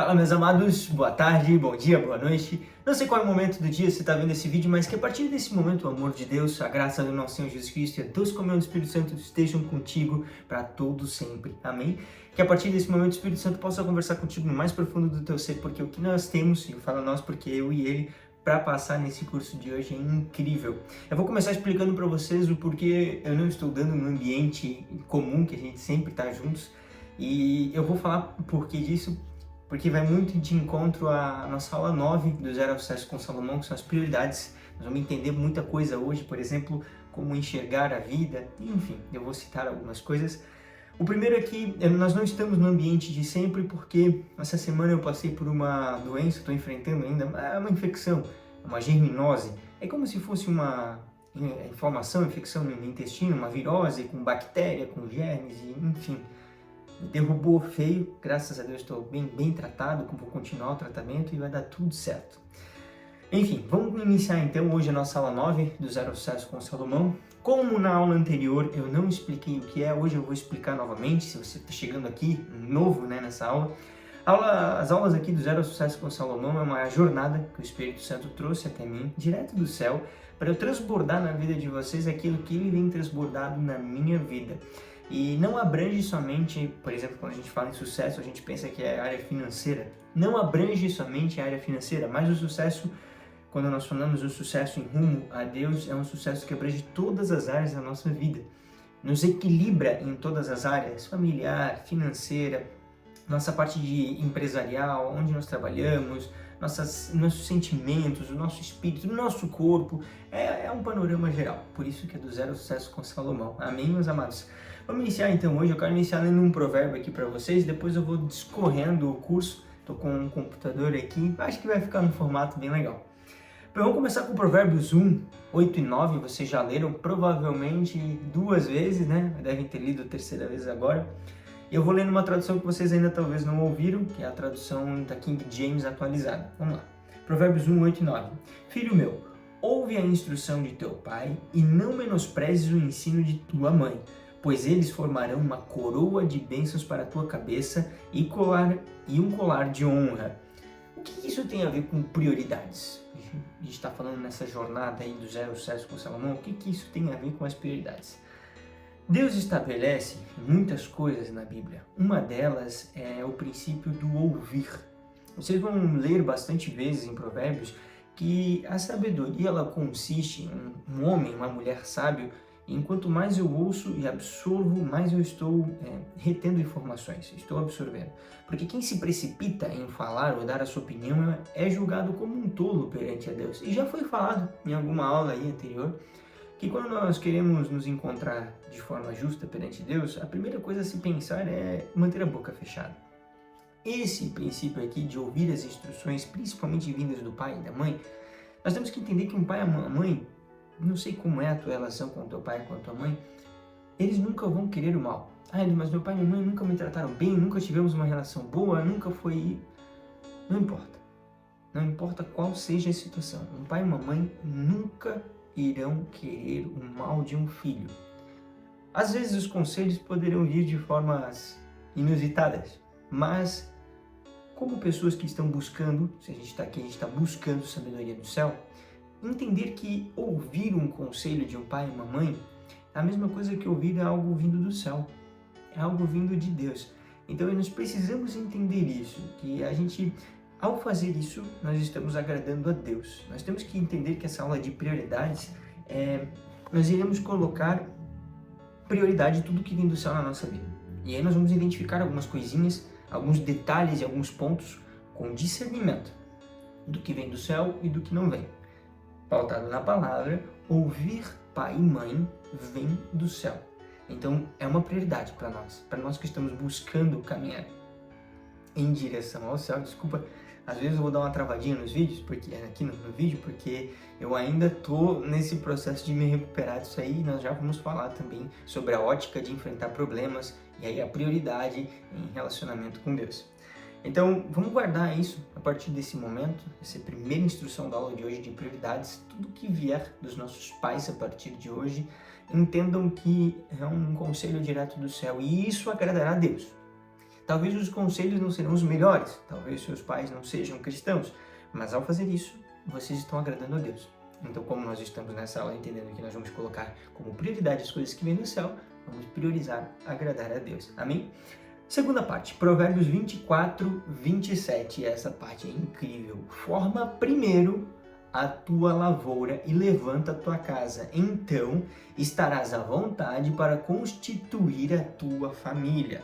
Fala, meus amados, boa tarde, bom dia, boa noite. Não sei qual é o momento do dia você está vendo esse vídeo, mas que a partir desse momento o amor de Deus, a graça do nosso Senhor Jesus Cristo e a Deus comunhão do Espírito Santo estejam contigo para todo sempre. Amém? Que a partir desse momento o Espírito Santo possa conversar contigo no mais profundo do teu ser, porque o que nós temos, e eu falo nós porque eu e ele, para passar nesse curso de hoje é incrível. Eu vou começar explicando para vocês o porquê eu não estou dando no ambiente comum que a gente sempre está juntos, e eu vou falar o porquê disso, porque vai muito de encontro à nossa aula 9 do Zero ao Sucesso com Salomão, que são as prioridades. Nós vamos entender muita coisa hoje, por exemplo, como enxergar a vida, enfim, eu vou citar algumas coisas. O primeiro é que nós não estamos no ambiente de sempre, porque essa semana eu passei por uma doença, estou enfrentando ainda, uma infecção, uma germinose. É como se fosse uma inflamação, infecção no intestino, uma virose com bactéria, com germes, enfim. Me derrubou feio, graças a Deus estou bem tratado, vou continuar o tratamento e vai dar tudo certo. Enfim, vamos iniciar então hoje a nossa aula 9 do Zero ao Sucesso com Salomão. Como na aula anterior eu não expliquei o que é, hoje eu vou explicar novamente, se você está chegando aqui novo nessa aula. As aulas aqui do Zero ao Sucesso com Salomão é uma jornada que o Espírito Santo trouxe até mim, direto do céu, para eu transbordar na vida de vocês aquilo que ele vem transbordado na minha vida. E não abrange somente, por exemplo, quando a gente fala em sucesso, a gente pensa que é a área financeira. Não abrange somente a área financeira, mas o sucesso, quando nós falamos do sucesso em rumo a Deus, é um sucesso que abrange todas as áreas da nossa vida. Nos equilibra em todas as áreas, familiar, financeira, nossa parte de empresarial, onde nós trabalhamos, nossos sentimentos, o nosso espírito, o nosso corpo. É um panorama geral. Por isso que é do Zero ao Sucesso com Salomão. Amém, meus amados? Vamos iniciar então hoje. Eu quero iniciar lendo um provérbio aqui para vocês. Depois eu vou discorrendo o curso. Estou com um computador aqui. Acho que vai ficar num formato bem legal. Vamos começar com Provérbios 1, 8 e 9. Vocês já leram provavelmente 2 vezes, né? Devem ter lido a 3ª vez agora. Eu vou ler numa tradução que vocês ainda talvez não ouviram, que é a tradução da King James atualizada. Vamos lá. Provérbios 1, 8 e 9. Filho meu, ouve a instrução de teu pai e não menosprezes o ensino de tua mãe, pois eles formarão uma coroa de bênçãos para a tua cabeça e um colar de honra. O que isso tem a ver com prioridades? A gente está falando nessa jornada aí do Zero ao Sucesso com Salomão. O que isso tem a ver com as prioridades? Deus estabelece muitas coisas na Bíblia. Uma delas é o princípio do ouvir. Vocês vão ler bastante vezes em Provérbios que a sabedoria ela consiste em um homem, uma mulher sábio. E enquanto mais eu ouço e absorvo, mais eu estou retendo informações, estou absorvendo. Porque quem se precipita em falar ou dar a sua opinião é julgado como um tolo perante a Deus. E já foi falado em alguma aula aí anterior, que quando nós queremos nos encontrar de forma justa perante Deus, a primeira coisa a se pensar é manter a boca fechada. Esse princípio aqui de ouvir as instruções, principalmente vindas do pai e da mãe, nós temos que entender que um pai e uma mãe, não sei como é a tua relação com o teu pai e com a tua mãe, eles nunca vão querer o mal. Mas meu pai e minha mãe nunca me trataram bem, nunca tivemos uma relação boa, nunca foi... Não importa. Não importa qual seja a situação. Um pai e uma mãe nunca irão querer o mal de um filho. Às vezes os conselhos poderão vir de formas inusitadas, mas como pessoas que estão buscando, se a gente está aqui, a gente está buscando sabedoria do céu, entender que ouvir um conselho de um pai e uma mãe é a mesma coisa que ouvir algo vindo do céu, é algo vindo de Deus. Então nós precisamos entender isso, que a gente... Ao fazer isso, nós estamos agradando a Deus. Nós temos que entender que essa aula de prioridades, nós iremos colocar prioridade em tudo que vem do céu na nossa vida. E aí nós vamos identificar algumas coisinhas, alguns detalhes e alguns pontos com discernimento do que vem do céu e do que não vem. Pautado na palavra, ouvir pai e mãe vem do céu. Então é uma prioridade para nós que estamos buscando caminhar em direção ao céu. Desculpa, às vezes eu vou dar uma travadinha nos vídeos, porque aqui no vídeo, porque eu ainda tô nesse processo de me recuperar disso aí. Nós já vamos falar também sobre a ótica de enfrentar problemas e aí a prioridade em relacionamento com Deus. Então, vamos guardar isso a partir desse momento, essa primeira instrução da aula de hoje de prioridades. Tudo que vier dos nossos pais a partir de hoje, entendam que é um conselho direto do céu e isso agradará a Deus. Talvez os conselhos não serão os melhores, talvez seus pais não sejam cristãos, mas ao fazer isso, vocês estão agradando a Deus. Então, como nós estamos nessa aula entendendo que nós vamos colocar como prioridade as coisas que vêm do céu, vamos priorizar agradar a Deus. Amém? Segunda parte, Provérbios 24, 27. Essa parte é incrível. Forma primeiro a tua lavoura e levanta a tua casa. Então estarás à vontade para constituir a tua família.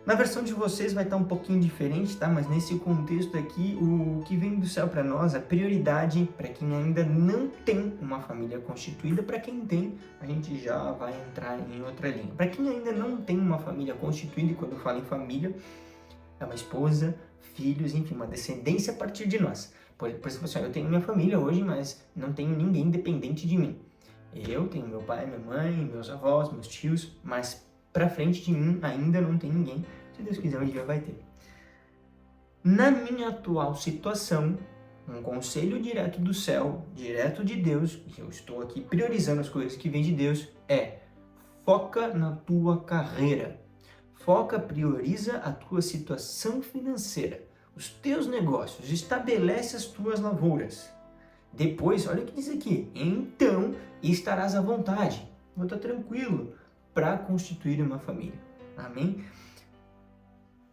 Na versão de vocês vai estar um pouquinho diferente, tá? Mas nesse contexto aqui, o que vem do céu para nós é prioridade para quem ainda não tem uma família constituída. Para quem tem, a gente já vai entrar em outra linha. Para quem ainda não tem uma família constituída, e quando eu falo em família, é uma esposa, filhos, enfim, uma descendência a partir de nós. Por exemplo, assim, eu tenho minha família hoje, mas não tenho ninguém dependente de mim. Eu tenho meu pai, minha mãe, meus avós, meus tios, mas pra frente de mim ainda não tem ninguém. Se Deus quiser, um dia vai ter. Na minha atual situação, um conselho direto do céu, direto de Deus, que eu estou aqui priorizando as coisas que vêm de Deus, é: foca na tua carreira. Foca, prioriza a tua situação financeira, os teus negócios, estabelece as tuas lavouras. Depois, olha o que diz aqui: então estarás à vontade, vou estar tranquilo para constituir uma família. Amém?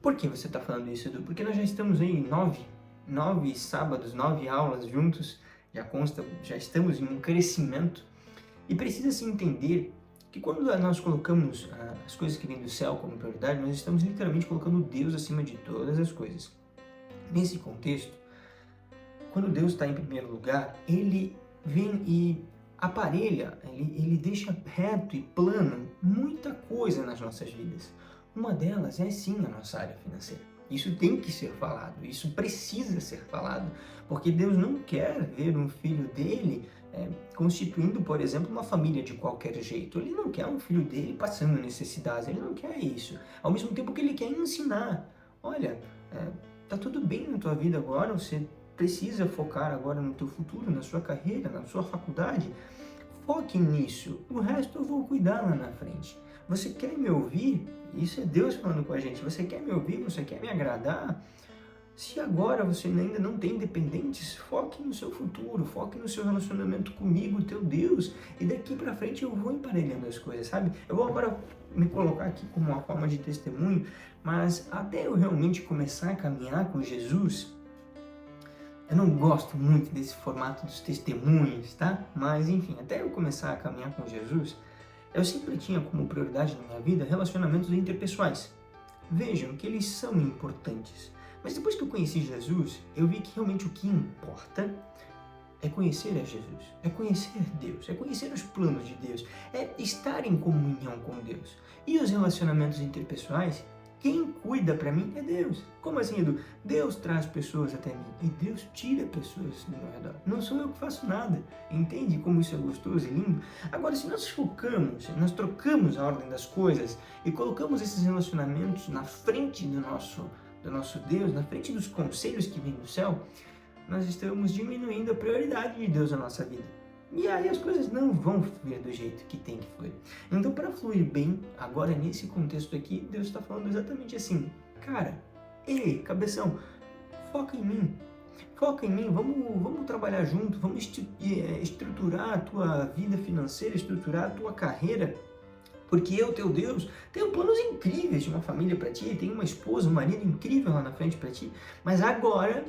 Por que você está falando isso, Edu? Porque nós já estamos aí 9 sábados, 9 aulas juntos, já consta, já estamos em um crescimento, e precisa-se entender que quando nós colocamos as coisas que vêm do céu como prioridade, nós estamos literalmente colocando Deus acima de todas as coisas. Nesse contexto, quando Deus está em primeiro lugar, Ele vem e aparelha, ele deixa reto e plano muita coisa nas nossas vidas. Uma delas é sim a nossa área financeira. Isso tem que ser falado, isso precisa ser falado, porque Deus não quer ver um filho dele constituindo, por exemplo, uma família de qualquer jeito. Ele não quer um filho dele passando necessidades, ele não quer isso. Ao mesmo tempo que ele quer ensinar: olha, tá tudo bem na tua vida agora, você precisa focar agora no teu futuro, na sua carreira, na sua faculdade. Foque nisso, o resto eu vou cuidar lá na frente. Você quer me ouvir? Isso é Deus falando com a gente. Você quer me ouvir? Você quer me agradar? Se agora você ainda não tem dependentes, foque no seu futuro, foque no seu relacionamento comigo, teu Deus, e daqui pra frente eu vou emparelhando as coisas, sabe? Eu vou agora me colocar aqui como uma forma de testemunho, mas até eu realmente começar a caminhar com Jesus, eu não gosto muito desse formato dos testemunhos, tá? Mas enfim, até eu começar a caminhar com Jesus, eu sempre tinha como prioridade na minha vida relacionamentos interpessoais. Vejam que eles são importantes. Mas depois que eu conheci Jesus, eu vi que realmente o que importa é conhecer a Jesus, é conhecer Deus, é conhecer os planos de Deus, é estar em comunhão com Deus. E os relacionamentos interpessoais, quem cuida para mim é Deus. Como assim, Edu? Deus traz pessoas até mim e Deus tira pessoas do meu redor. Não sou eu que faço nada. Entende como isso é gostoso e lindo? Agora, se nós focamos, nós trocamos a ordem das coisas e colocamos esses relacionamentos na frente do nosso Deus, na frente dos conselhos que vêm do céu, nós estamos diminuindo a prioridade de Deus na nossa vida. E aí as coisas não vão fluir do jeito que tem que fluir. Então, para fluir bem, agora nesse contexto aqui, Deus está falando exatamente assim: cara, ei, cabeção, foca em mim. Foca em mim, vamos trabalhar junto, vamos estruturar a tua vida financeira, estruturar a tua carreira. Porque eu, teu Deus, tenho planos incríveis de uma família para ti, tenho uma esposa, um marido incrível lá na frente para ti, mas agora,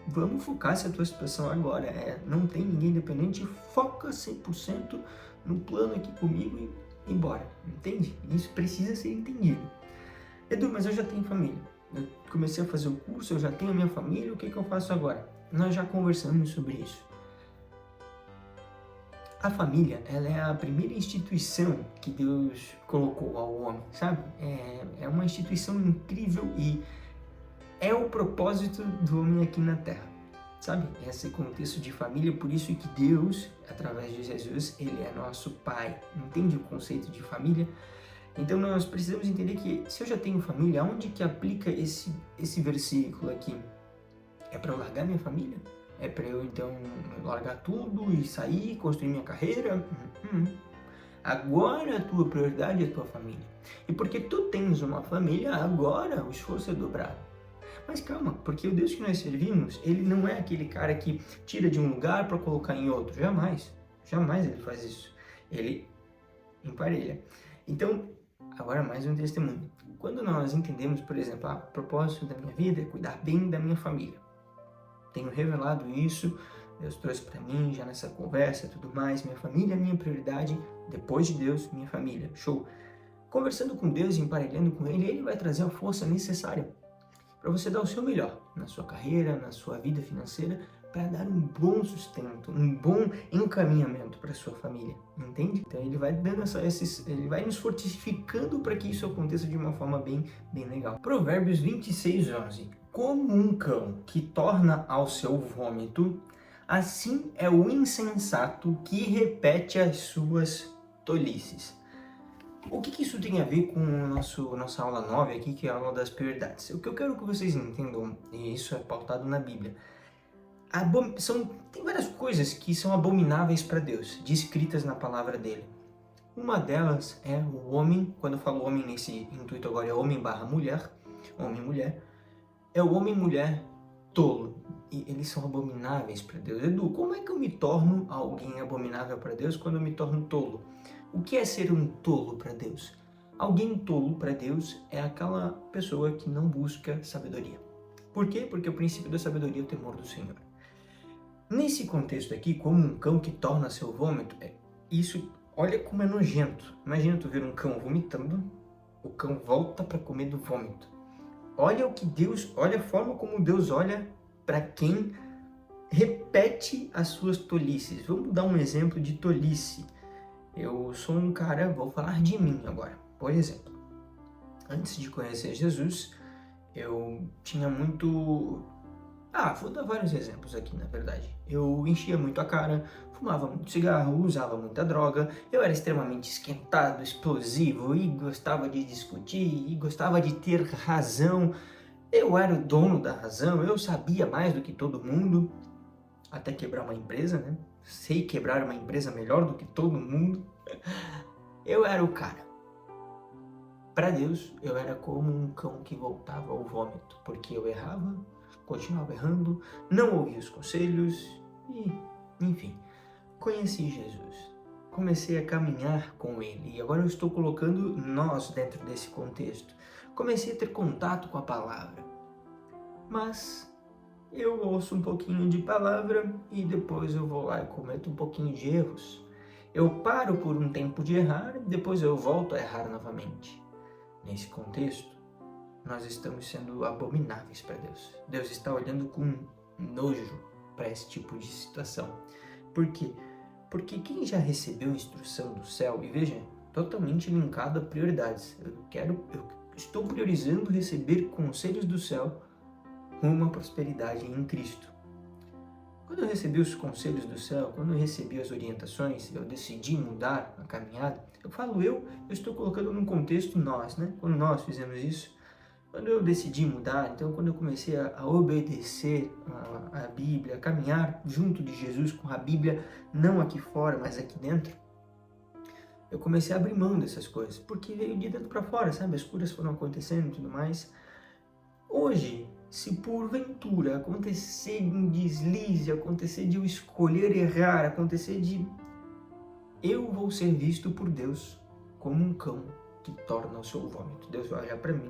vamos focar se a tua situação agora não tem ninguém dependente, foca 100% no plano aqui comigo e embora, entende? Isso precisa ser entendido. Edu, mas eu já tenho família, eu comecei a fazer o curso, eu já tenho a minha família, o que eu faço agora? Nós já conversamos sobre isso. A família, ela é a primeira instituição que Deus colocou ao homem, sabe? É uma instituição incrível e é o propósito do homem aqui na Terra, sabe? Esse contexto de família, por isso que Deus, através de Jesus, Ele é nosso Pai. Entende o conceito de família? Então nós precisamos entender que se eu já tenho família, aonde que aplica esse versículo aqui? É para eu largar minha família? É para eu, então, largar tudo e sair, construir minha carreira? Agora a tua prioridade é a tua família. E porque tu tens uma família, agora o esforço é dobrado. Mas calma, porque o Deus que nós servimos, ele não é aquele cara que tira de um lugar para colocar em outro. Jamais. Jamais ele faz isso. Ele emparelha. Então, agora mais um testemunho. Quando nós entendemos, por exemplo, o propósito da minha vida é cuidar bem da minha família. Tenho revelado isso, Deus trouxe para mim já nessa conversa e tudo mais. Minha família é minha prioridade, depois de Deus, minha família. Show. Conversando com Deus e emparelhando com Ele, Ele vai trazer a força necessária para você dar o seu melhor na sua carreira, na sua vida financeira, para dar um bom sustento, um bom encaminhamento para sua família, entende? Então ele vai dando ele vai nos fortificando para que isso aconteça de uma forma bem legal. Provérbios 26:11. Como um cão que torna ao seu vômito, assim é o insensato que repete as suas tolices. O que isso tem a ver com nossa aula 9 aqui, que é a aula das prioridades? O que eu quero que vocês entendam, e isso é pautado na Bíblia, tem várias coisas que são abomináveis para Deus, descritas na palavra dele. Uma delas é o homem, quando eu falo homem nesse intuito agora é homem/mulher, homem-mulher, é o homem-mulher tolo. E eles são abomináveis para Deus. Edu, como é que eu me torno alguém abominável para Deus quando eu me torno tolo? O que é ser um tolo para Deus? Alguém tolo para Deus é aquela pessoa que não busca sabedoria. Por quê? Porque o princípio da sabedoria é o temor do Senhor. Nesse contexto aqui, como um cão que torna seu vômito, olha como é nojento. Imagina tu ver um cão vomitando, o cão volta para comer do vômito. Olha a forma como Deus olha para quem repete as suas tolices. Vamos dar um exemplo de tolice. Eu sou um cara, vou falar de mim agora. Por exemplo, antes de conhecer Jesus, eu tinha muito... vou dar vários exemplos aqui, na verdade. Eu enchia muito a cara, fumava muito cigarro, usava muita droga, eu era extremamente esquentado, explosivo e gostava de discutir e gostava de ter razão. Eu era o dono da razão, eu sabia mais do que todo mundo, até quebrar uma empresa, né? Sei quebrar uma empresa melhor do que todo mundo. Eu era o cara. Para Deus, eu era como um cão que voltava ao vômito, porque eu errava, continuava errando, não ouvia os conselhos e, enfim, conheci Jesus. Comecei a caminhar com Ele e agora eu estou colocando nós dentro desse contexto. Comecei a ter contato com a palavra, mas eu ouço um pouquinho de palavra e depois eu vou lá e cometo um pouquinho de erros. Eu paro por um tempo de errar e depois eu volto a errar novamente. Nesse contexto, nós estamos sendo abomináveis para Deus. Deus está olhando com nojo para esse tipo de situação. Por quê? Porque quem já recebeu instrução do céu, e veja, totalmente linkado a prioridades. Eu estou priorizando receber conselhos do céu rumo à prosperidade em Cristo. Quando eu recebi os conselhos do céu, quando eu recebi as orientações, eu decidi mudar a caminhada, eu estou colocando num contexto nós, né? Quando nós fizemos isso, quando eu decidi mudar, então quando eu comecei a obedecer a Bíblia, a caminhar junto de Jesus com a Bíblia, não aqui fora, mas aqui dentro, eu comecei a abrir mão dessas coisas, porque veio de dentro para fora, sabe? As curas foram acontecendo e tudo mais. Hoje, se porventura acontecer um deslize, acontecer de eu escolher errar, eu vou ser visto por Deus como um cão que torna o seu vômito. Deus vai olhar para mim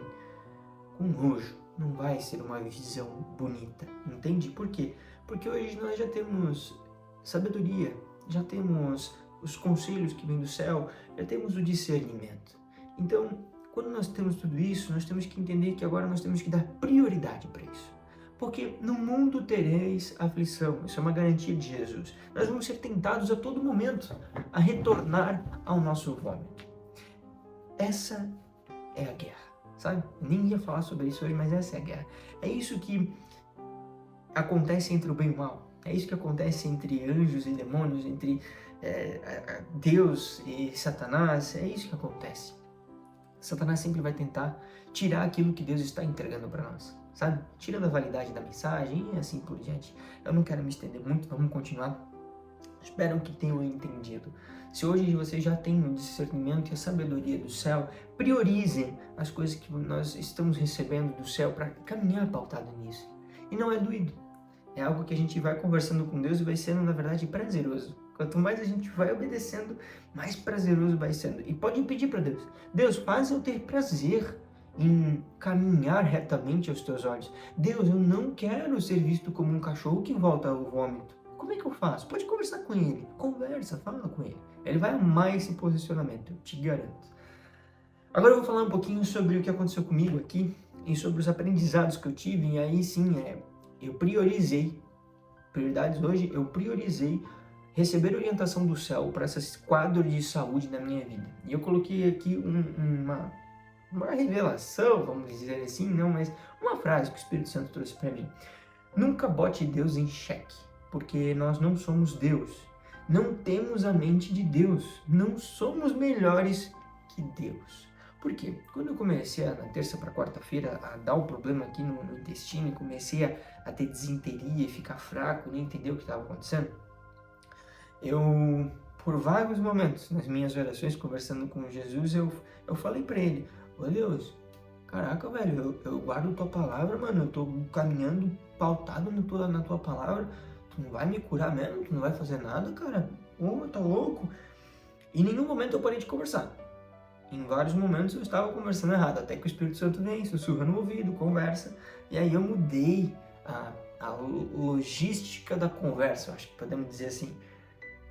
com nojo, não vai ser uma visão bonita, entende? Por quê? Porque hoje nós já temos sabedoria, já temos os conselhos que vêm do céu, já temos o discernimento. Então, quando nós temos tudo isso, nós temos que entender que agora nós temos que dar prioridade para isso. Porque no mundo tereis aflição, isso é uma garantia de Jesus. Nós vamos ser tentados a todo momento a retornar ao nosso vômito. Essa é a guerra, sabe? Eu nem ia falar sobre isso hoje, mas essa é a guerra. É isso que acontece entre o bem e o mal. É isso que acontece entre anjos e demônios, entre Deus e Satanás. É isso que acontece. Satanás sempre vai tentar tirar aquilo que Deus está entregando para nós, sabe? Tirando a validade da mensagem e assim por diante. Eu não quero me estender muito, vamos continuar. Espero que tenham entendido. Se hoje você já tem o discernimento e a sabedoria do céu, priorizem as coisas que nós estamos recebendo do céu para caminhar pautado nisso. E não é doído. É algo que a gente vai conversando com Deus e vai sendo, na verdade, prazeroso. Quanto mais a gente vai obedecendo, mais prazeroso vai sendo. E pode pedir para Deus: Deus, faz eu ter prazer em caminhar retamente aos teus olhos. Deus, eu não quero ser visto como um cachorro que volta ao vômito. Como é que eu faço? Pode conversar com ele. Conversa, fala com ele. Ele vai amar esse posicionamento, eu te garanto. Agora eu vou falar um pouquinho sobre o que aconteceu comigo aqui e sobre os aprendizados que eu tive. E aí sim, eu priorizei, prioridades hoje, eu priorizei receber orientação do céu para esse quadro de saúde na minha vida. E eu coloquei aqui uma revelação, vamos dizer assim, não, mas uma frase que o Espírito Santo trouxe para mim. Nunca bote Deus em xeque, porque nós não somos Deus. Não temos a mente de Deus. Não somos melhores que Deus. Por quê? Quando eu comecei na terça para quarta-feira a dar o problema aqui no intestino e comecei a ter desinteria e ficar fraco, nem entender o que estava acontecendo, eu, por vários momentos, nas minhas orações, conversando com Jesus, eu falei para ele: ô Deus, caraca, velho, eu guardo tua palavra, mano, eu tô caminhando pautado na tua palavra, tu não vai me curar mesmo? Tu não vai fazer nada, cara? Ô, tá louco? E em nenhum momento eu parei de conversar. Em vários momentos eu estava conversando errado, até que o Espírito Santo vem, sussurra no ouvido, conversa, e aí eu mudei a logística da conversa, eu acho que podemos dizer assim.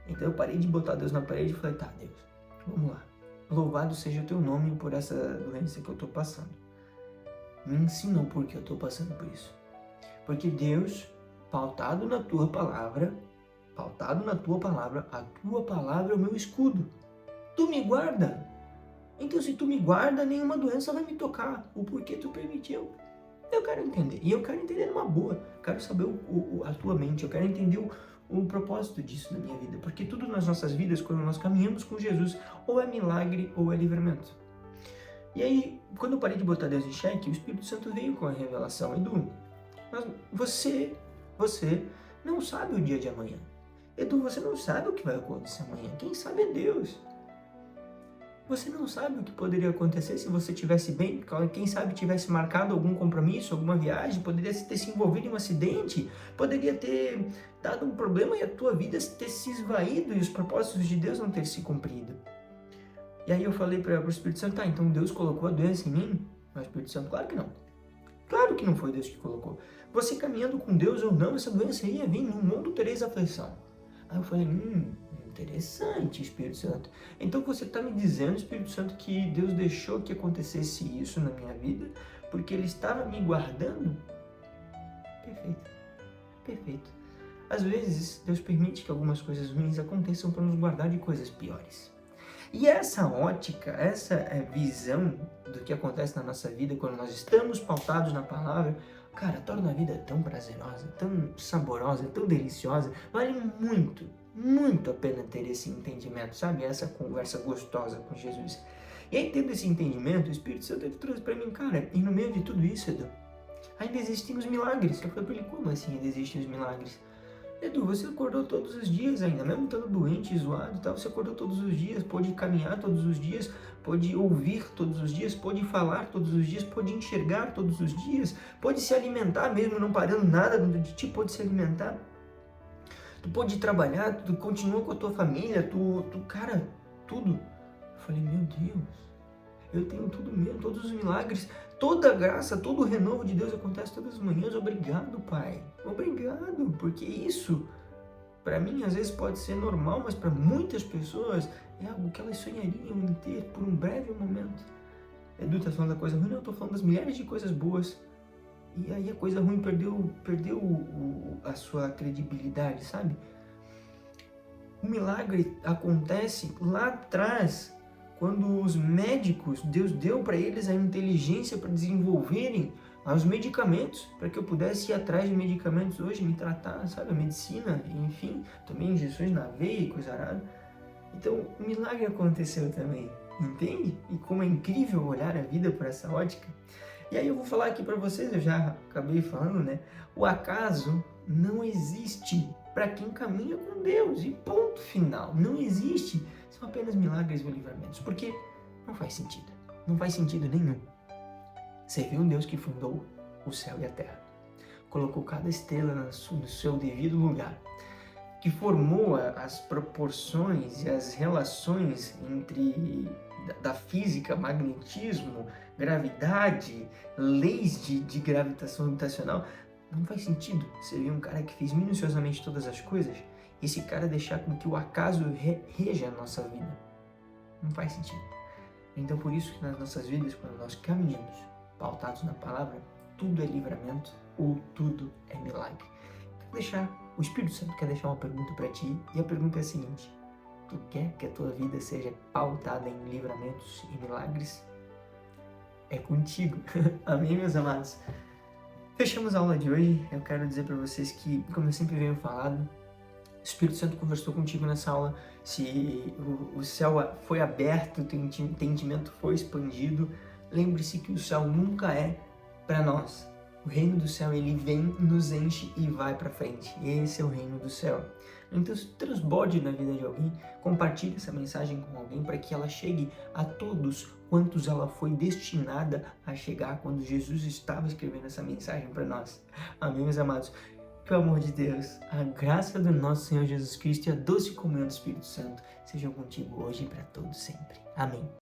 Então eu parei de botar Deus na parede e falei: tá, Deus, vamos lá. Louvado seja o teu nome por essa doença que eu tô passando. Me ensinou por que eu tô passando por isso. Porque Deus, pautado na tua palavra, a tua palavra é o meu escudo. Tu me guarda. Então se tu me guarda, nenhuma doença vai me tocar. O porquê tu permitiu. Eu quero entender. E eu quero entender numa boa. Eu quero saber a tua mente. Eu quero entender o propósito disso na minha vida. Porque tudo nas nossas vidas, quando nós caminhamos com Jesus, ou é milagre ou é livramento. E aí, quando eu parei de botar Deus em xeque, o Espírito Santo veio com a revelação: Edu, você não sabe o dia de amanhã. Edu, você não sabe o que vai acontecer amanhã. Quem sabe é Deus. Você não sabe o que poderia acontecer se você estivesse bem, quem sabe tivesse marcado algum compromisso, alguma viagem, poderia ter se envolvido em um acidente, poderia ter dado um problema e a tua vida ter se esvaído e os propósitos de Deus não ter se cumprido. E aí eu falei para o Espírito Santo: tá, então Deus colocou a doença em mim? Mas o Espírito Santo: claro que não. Claro que não foi Deus que colocou. Você caminhando com Deus ou não, essa doença ia vir, no mundo tereis aflição. Aí eu falei: interessante, Espírito Santo. Então você está me dizendo, Espírito Santo, que Deus deixou que acontecesse isso na minha vida porque Ele estava me guardando? Perfeito. Perfeito. Às vezes, Deus permite que algumas coisas ruins aconteçam para nos guardar de coisas piores. E essa ótica, essa visão do que acontece na nossa vida quando nós estamos pautados na palavra, cara, torna a vida tão prazerosa, tão saborosa, tão deliciosa. Vale muito, muito a pena ter esse entendimento, sabe? Essa conversa gostosa com Jesus. E aí, tendo esse entendimento, o Espírito Santo ele trouxe para mim: cara, e no meio de tudo isso, Edu, ainda existem os milagres. Eu falei para ele: como assim ainda existem os milagres? Edu, você acordou todos os dias ainda, mesmo estando doente, zoado e tal, você acordou todos os dias, pôde caminhar todos os dias, pôde ouvir todos os dias, pôde falar todos os dias, pôde enxergar todos os dias, pôde se alimentar mesmo não parando nada de ti, pôde se alimentar. Tu pôde trabalhar, tu continuou com a tua família, cara, tudo. Eu falei: meu Deus, eu tenho tudo mesmo, todos os milagres, toda a graça, todo o renovo de Deus acontece todas as manhãs. Obrigado, Pai. Obrigado, porque isso, para mim, às vezes pode ser normal, mas para muitas pessoas é algo que elas sonhariam em ter por um breve momento. Edu tá falando da coisa ruim? Não, eu tô falando das milhares de coisas boas. E aí a coisa ruim perdeu a sua credibilidade, sabe? O milagre acontece lá atrás, quando os médicos, Deus deu para eles a inteligência para desenvolverem os medicamentos, para que eu pudesse ir atrás de medicamentos hoje, me tratar, sabe, a medicina, enfim, tomei injeções na veia e coisa arada. Então, o milagre aconteceu também, entende? E como é incrível olhar a vida por essa ótica. E aí eu vou falar aqui para vocês, eu já acabei falando, né? O acaso não existe para quem caminha com Deus. E ponto final. Não existe, são apenas milagres ou livramentos, porque não faz sentido. Não faz sentido nenhum. Servir um Deus que fundou o céu e a terra, colocou cada estrela no seu devido lugar, que formou as proporções e as relações da física, magnetismo, gravidade, leis de gravitação gravitacional. Não faz sentido servir um cara que fez minuciosamente todas as coisas e esse cara deixar com que o acaso reja a nossa vida. Não faz sentido. Então por isso que nas nossas vidas, quando nós caminhamos pautados na palavra, tudo é livramento ou tudo é milagre. O Espírito Santo quer deixar uma pergunta para ti, e a pergunta é a seguinte: tu quer que a tua vida seja pautada em livramentos e milagres? É contigo. Amém, meus amados? Fechamos a aula de hoje. Eu quero dizer para vocês que, como eu sempre venho falando, o Espírito Santo conversou contigo nessa aula. Se o céu foi aberto, o teu entendimento foi expandido, lembre-se que o céu nunca é para nós. O reino do céu, ele vem, nos enche e vai para frente. Esse é o reino do céu. Então, transborde na vida de alguém, compartilhe essa mensagem com alguém para que ela chegue a todos quantos ela foi destinada a chegar quando Jesus estava escrevendo essa mensagem para nós. Amém, meus amados? Que o amor de Deus, a graça do nosso Senhor Jesus Cristo e a doce comunhão do Espírito Santo sejam contigo hoje e para todos sempre. Amém.